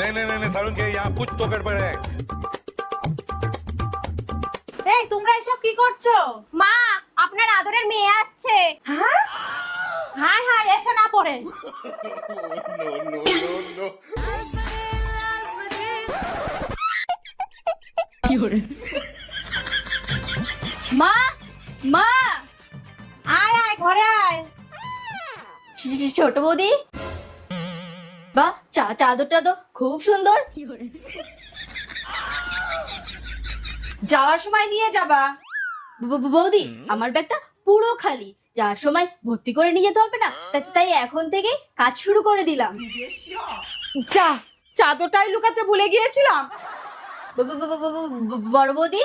नहीं नहीं नहीं सारुण के यहाँ कुछ तो गड़बड़ है। এই তোমরা এসব কি করছো? মা আপনার আদরের মেয়ে আসছে। হ্যাঁ হাই হাই এসে না পড়ে। মা মা আয় আয় ঘরে আয়। ছোট বৌদি, বাহ চাদরটা তো খুব সুন্দর। যাওয়ার সময় নিয়ে যাবা। বৌদি আমার ব্যাগটা পুরো খালি, যাওয়ার সময় ভর্তি করে নিয়ে যেতে হবে না, তাই এখন থেকে কাজ শুরু করে দিলাম। যা চাদরটাই লুকাতে ভুলে গিয়েছিলাম। বড় বৌদি